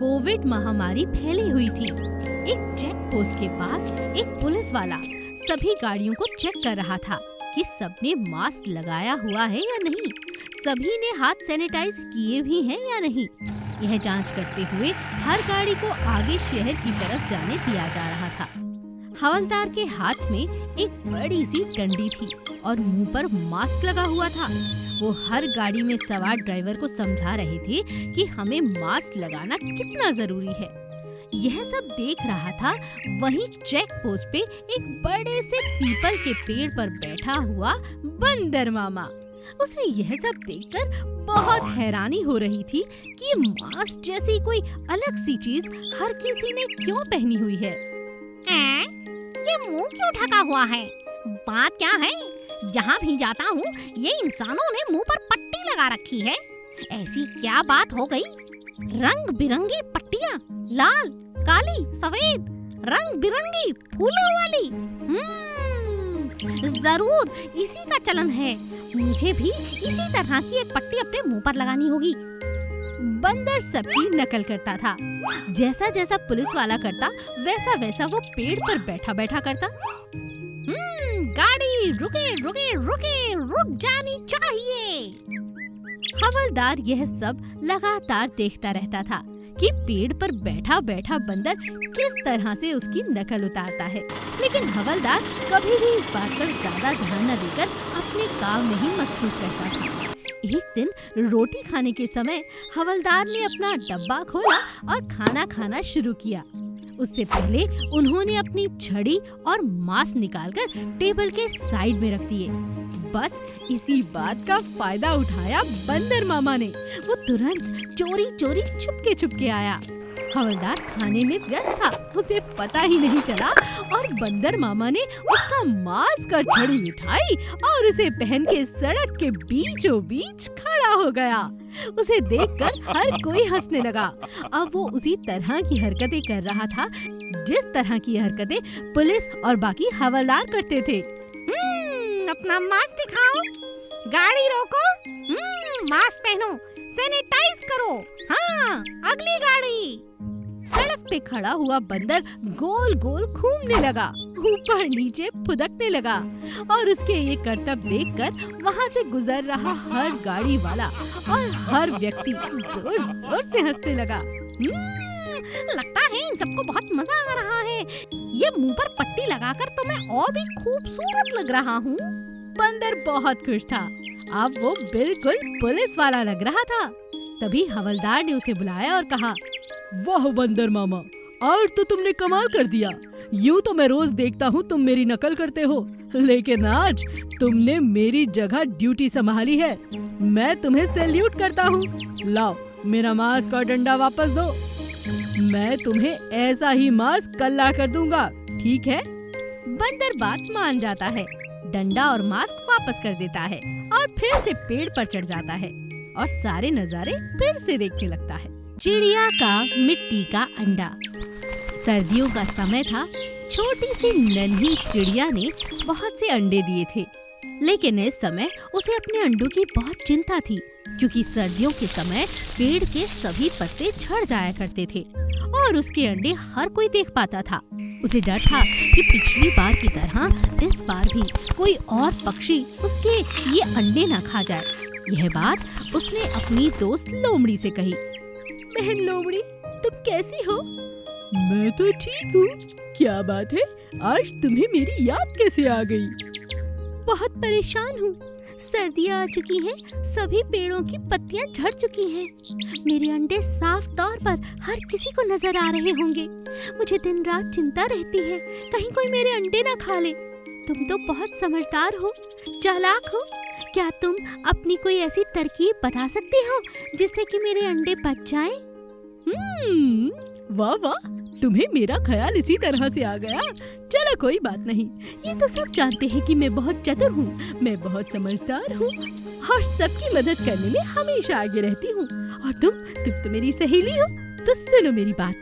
Covid महामारी फैली हुई थी। एक चेक पोस्ट के पास एक पुलिस वाला सभी गाड़ियों को चेक कर रहा था कि सबने मास्क लगाया हुआ है या नहीं, सभी ने हाथ सैनिटाइज किए भी हैं या नहीं। यह जांच करते हुए हर गाड़ी को आगे शहर की तरफ जाने दिया जा रहा था। हवलदार के हाथ में एक बड़ी सी डंडी थी और मुंह पर मास्क लगा हुआ था। वो हर गाड़ी में सवार ड्राइवर को समझा रहे थे कि हमें मास्क लगाना कितना जरूरी है। यह सब देख रहा था, वहीं चेक पोस्ट पे एक बड़े से पीपल के पेड़ पर बैठा हुआ बंदर मामा। उसे यह सब देखकर बहुत हैरानी हो रही थी कि मास्क जैसी कोई अलग सी चीज हर किसी ने क्यों पहनी हुई है। ये मुंह क्यों ढका हुआ है? बात क्या है? जहाँ भी जाता हूँ ये इंसानों ने मुंह पर पट्टी लगा रखी है। ऐसी क्या बात हो गई? रंग बिरंगी पट्टियाँ, लाल, काली, सफेद, रंग बिरंगी फूलों वाली। जरूर इसी का चलन है। मुझे भी इसी तरह की एक पट्टी अपने मुंह पर लगानी होगी। बंदर सबकी नकल करता था। जैसा जैसा पुलिस वाला करता वैसा वैसा वो पेड़ पर बैठा बैठा करता। गाड़ी रुके रुके रुके, रुक जानी चाहिए। हवलदार यह सब लगातार देखता रहता था कि पेड़ पर बैठा बैठा बंदर किस तरह से उसकी नकल उतारता है, लेकिन हवलदार कभी भी इस बात पर ज्यादा ध्यान न देकर अपने काम में ही मसरूफ रहता था। एक दिन रोटी खाने के समय हवलदार ने अपना डब्बा खोला और खाना खाना शुरू किया। उससे पहले उन्होंने अपनी छड़ी और मास्क निकालकर टेबल के साइड में रख दिए। बस इसी बात का फायदा उठाया बंदर मामा ने। वो तुरंत चोरी चोरी छुपके आया। हवलदार खाने में व्यस्त था, उसे पता ही नहीं चला और बंदर मामा ने उसका मास्क और छड़ी उठाई और उसे पहन के सड़क के बीचों बीच खड़ा हो गया। उसे देखकर हर कोई हंसने लगा। अब वो उसी तरह की हरकतें कर रहा था जिस तरह की हरकतें पुलिस और बाकी हवलदार करते थे। अपना मास्क दिखाओ, गाड़ी रोको, मास्क पहनो, सैनिटाइज करो। हाँ, अगली गाड़ी। सड़क पे खड़ा हुआ बंदर गोल गोल घूमने लगा, ऊपर नीचे फुदकने लगा और उसके ये करतब देखकर वहाँ से गुजर रहा हर गाड़ी वाला और हर व्यक्ति जोर जोर से हंसने लगा। लगता है इन सबको बहुत मजा आ रहा है। ये मुंह पर पट्टी लगाकर तो मैं और भी खूबसूरत लग रहा हूँ। बंदर बहुत खुश था। अब वो बिल्कुल पुलिस वाला लग रहा था। तभी हवलदार ने उसे बुलाया और कहा, वाह बंदर मामा, आज तो तुमने कमाल कर दिया। यूँ तो मैं रोज देखता हूँ तुम मेरी नकल करते हो, लेकिन आज तुमने मेरी जगह ड्यूटी संभाली है। मैं तुम्हें सैल्यूट करता हूँ। लाओ मेरा मास्क और डंडा वापस दो। मैं तुम्हें ऐसा ही मास्क कल ला कर दूंगा, ठीक है? बंदर बात मान जाता है, डंडा और मास्क वापस कर देता है और फिर से पेड़ पर चढ़ जाता है और सारे नजारे फिर से देखने लगता है। चिड़िया का मिट्टी का अंडा। सर्दियों का समय था। छोटी सी नन्ही चिड़िया ने बहुत से अंडे दिए थे, लेकिन इस समय उसे अपने अंडों की बहुत चिंता थी, क्योंकि सर्दियों के समय पेड़ के सभी पत्ते झड़ जाया करते थे और उसके अंडे हर कोई देख पाता था। उसे डर था कि पिछली बार की तरह इस बार भी कोई और पक्षी उसके ये अंडे न खा जाए। यह बात उसने अपनी दोस्त लोमड़ी से कही। बहन लोमड़ी, तुम कैसी हो? मैं तो ठीक हूँ। क्या बात है, आज तुम्हें मेरी याद कैसे आ गई? बहुत परेशान हूँ। सर्दियाँ आ चुकी हैं, सभी पेड़ों की पत्तियाँ झड़ चुकी हैं। मेरे अंडे साफ तौर पर हर किसी को नजर आ रहे होंगे। मुझे दिन रात चिंता रहती है, कहीं कोई मेरे अंडे ना खा ले। तुम तो बहुत समझदार हो, चालाक हो। क्या तुम अपनी कोई ऐसी तरकीब बता सकते हो जिससे कि मेरे अंडे बच जाएं? वाह वाह, तुम्हें मेरा ख्याल इसी तरह से आ गया। चलो कोई बात नहीं, ये तो सब जानते हैं कि मैं बहुत चतुर हूँ, मैं बहुत समझदार हूँ और सबकी मदद करने में हमेशा आगे रहती हूँ। और तुम तो मेरी सहेली हो। तो सुनो मेरी बात,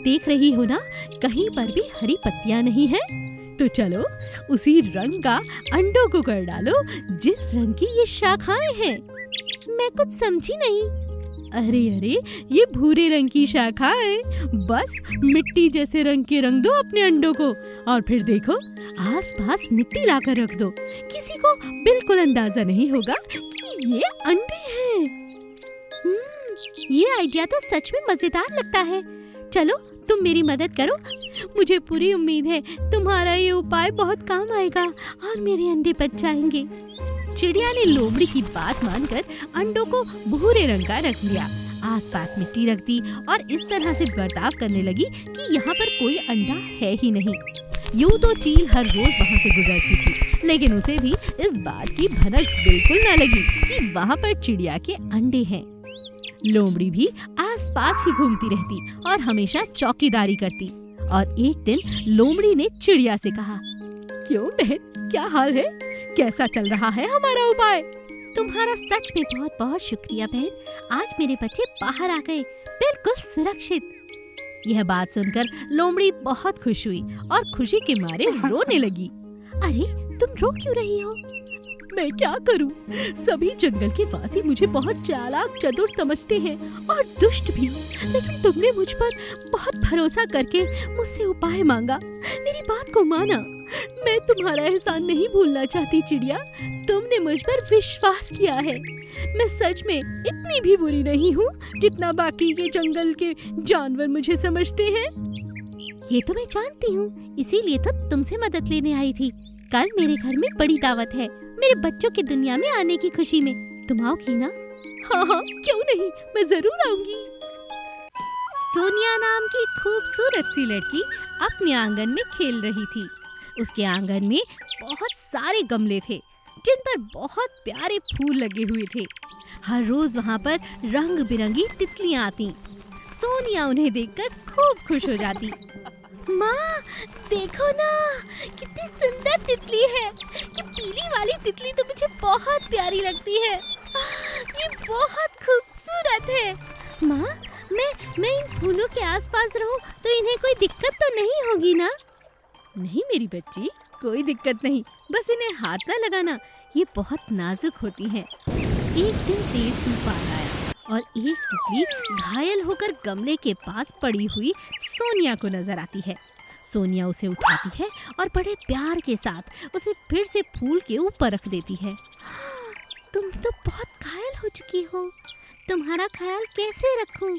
देख रही हो ना, कहीं पर भी हरी पत्तियाँ नहीं है। तो चलो उसी रंग का अंडों को कर डालो जिस रंग की ये शाखाएं हैं। मैं कुछ समझी नहीं। अरे अरे, ये भूरे रंग की शाखा है। बस मिट्टी जैसे रंग के रंग दो अपने अंडों को और फिर देखो आसपास मिट्टी लाकर रख दो। किसी को बिल्कुल अंदाजा नहीं होगा कि ये अंडे हैं। ये आइडिया तो सच में मजेदार लगता है। चलो तुम मेरी मदद करो। मुझे पूरी उम्मीद है तुम्हारा ये उपाय बहुत काम आएगा और मेरे अंडे बच जाएंगे। चिड़िया ने लोमड़ी की बात मानकर अंडों को भूरे रंग का रख लिया, आसपास मिट्टी रख दी और इस तरह से बर्ताव करने लगी कि यहाँ पर कोई अंडा है ही नहीं। यूं तो चील हर रोज वहाँ से गुजरती थी, लेकिन उसे भी इस बात की भनक बिल्कुल न लगी कि वहाँ पर चिड़िया के अंडे हैं। लोमड़ी भी आसपास ही घूमती रहती और हमेशा चौकीदारी करती। और एक दिन लोमड़ी ने चिड़िया से कहा, क्यों बहन, क्या हाल है? कैसा चल रहा है हमारा उपाय? तुम्हारा सच में बहुत बहुत शुक्रिया बहन। आज मेरे बच्चे बाहर आ गए, बिल्कुल सुरक्षित। यह बात सुनकर लोमड़ी बहुत खुश हुई और खुशी के मारे रोने लगी। अरे तुम रो क्यों रही हो? मैं क्या करूं? सभी जंगल के वासी मुझे बहुत चालाक चतुर समझते हैं और दुष्ट भी, लेकिन तुमने मुझ पर बहुत भरोसा करके मुझसे उपाय मांगा, मेरी बात को माना। मैं तुम्हारा एहसान नहीं भूलना चाहती चिड़िया, तुमने मुझ पर विश्वास किया है। मैं सच में इतनी भी बुरी नहीं हूँ जितना बाकी के जंगल के जानवर मुझे समझते हैं। ये तो मैं जानती हूँ, इसीलिए तो तुमसे मदद लेने आई थी। कल मेरे घर में बड़ी दावत है, मेरे बच्चों की दुनिया में आने की खुशी में। तुम आओगी ना? हाँ हाँ, क्यों नहीं, मैं जरूर आऊंगी। सोनिया नाम की खूबसूरत सी लड़की अपने आंगन में खेल रही थी। उसके आंगन में बहुत सारे गमले थे जिन पर बहुत प्यारे फूल लगे हुए थे। हर रोज वहाँ पर रंग बिरंगी तितलियाँ आती। सोनिया उन्हें देखकर खूब खुश हो जाती। माँ देखो ना, कितनी सुंदर तितली है। ये पीली वाली तितली तो मुझे बहुत प्यारी लगती है। ये बहुत खूबसूरत है। माँ मैं इन फूलों के आसपास रहूं तो इन्हें कोई दिक्कत तो नहीं होगी ना? नहीं मेरी बच्ची, कोई दिक्कत नहीं, बस इन्हें हाथ ना लगाना, ये बहुत नाजुक होती हैं। एक दिन तेज तूफान आया और एक तितली घायल होकर गमले के पास पड़ी हुई सोनिया को नजर आती है। सोनिया उसे उठाती है और बड़े प्यार के साथ उसे फिर से फूल के ऊपर रख देती है। तुम तो बहुत घायल हो चुकी हो, तुम्हारा ख्याल कैसे रखूं?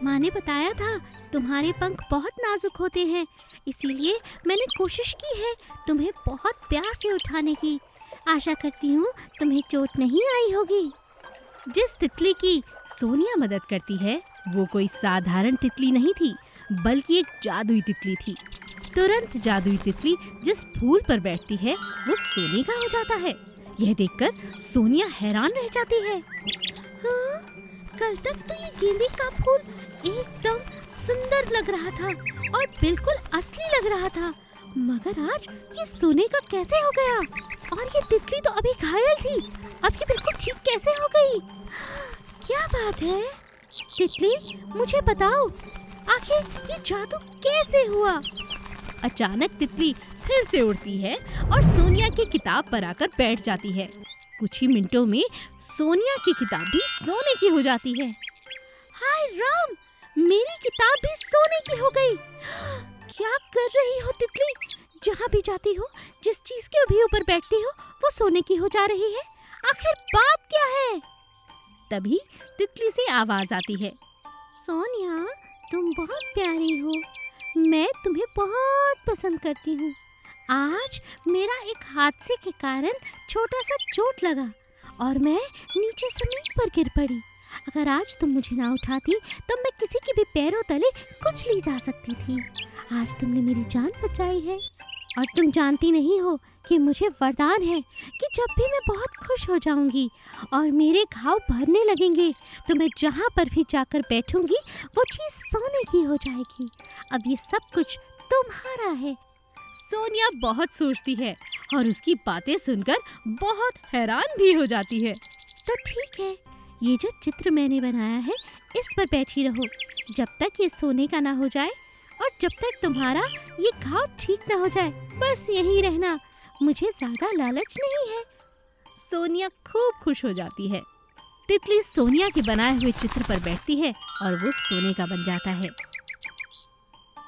माँ ने बताया था तुम्हारे पंख बहुत नाजुक होते हैं, इसीलिए मैंने कोशिश की है तुम्हें बहुत प्यार से उठाने की। आशा करती हूँ तुम्हें चोट नहीं आई होगी। जिस तितली की सोनिया मदद करती है वो कोई साधारण तितली नहीं थी, बल्कि एक जादुई तितली थी। तुरंत जादुई तितली जिस फूल पर बैठती है वो सोने का हो जाता है। यह देखकर सोनिया हैरान रह जाती है। हाँ, कल तक तो ये गेंदे का फूल एकदम सुंदर लग रहा था और बिल्कुल असली लग रहा था, मगर आज ये सोने का कैसे हो गया? और ये तितली तो अभी घायल थी, अब ये बिल्कुल ठीक कैसे हो गई? क्या बात है? तितली मुझे बताओ, आखिर ये जादू कैसे हुआ? अचानक तितली फिर से उड़ती है और सोनिया की किताब पर आकर बैठ जाती है। कुछ ही मिनटों में सोनिया की किताब भी सोने की हो जाती है। हाय राम, मेरी किताब भी सोने की हो गई। क्या कर रही हो तितली? जहाँ भी जाती हो, जिस चीज के भी ऊपर बैठती हो, वो सोने की हो जा रही है। आखिर बात क्या है? तभी तितली से आवाज आती है। सोनिया, तुम बहुत प्यारी हो, मैं तुम्हें बहुत पसंद करती हूँ। आज मेरा एक हादसे के कारण छोटा सा चोट लगा और मैं नीचे जमीन पर गिर पड़ी। अगर आज तुम मुझे ना उठाती तो मैं किसी के भी पैरों तले कुचली ली जा सकती थी। आज तुमने मेरी जान बचाई है और तुम जानती नहीं हो कि मुझे वरदान है कि जब भी मैं बहुत खुश हो जाऊंगी और मेरे घाव भरने लगेंगे तो मैं जहाँ पर भी जाकर बैठूंगी वो चीज़ सोने की हो जाएगी। अब ये सब कुछ तुम्हारा है। सोनिया बहुत सोचती है और उसकी बातें सुनकर बहुत हैरान भी हो जाती है। तो ठीक है, ये जो चित्र मैंने बनाया है इस पर बैठी रहो जब तक ये सोने का ना हो जाए और जब तक तुम्हारा ये घाव ठीक ना हो जाए। बस यही रहना, मुझे ज्यादा लालच नहीं है। सोनिया खूब खुश हो जाती है। तितली सोनिया के बनाए हुए चित्र पर बैठती है और वो सोने का बन जाता है।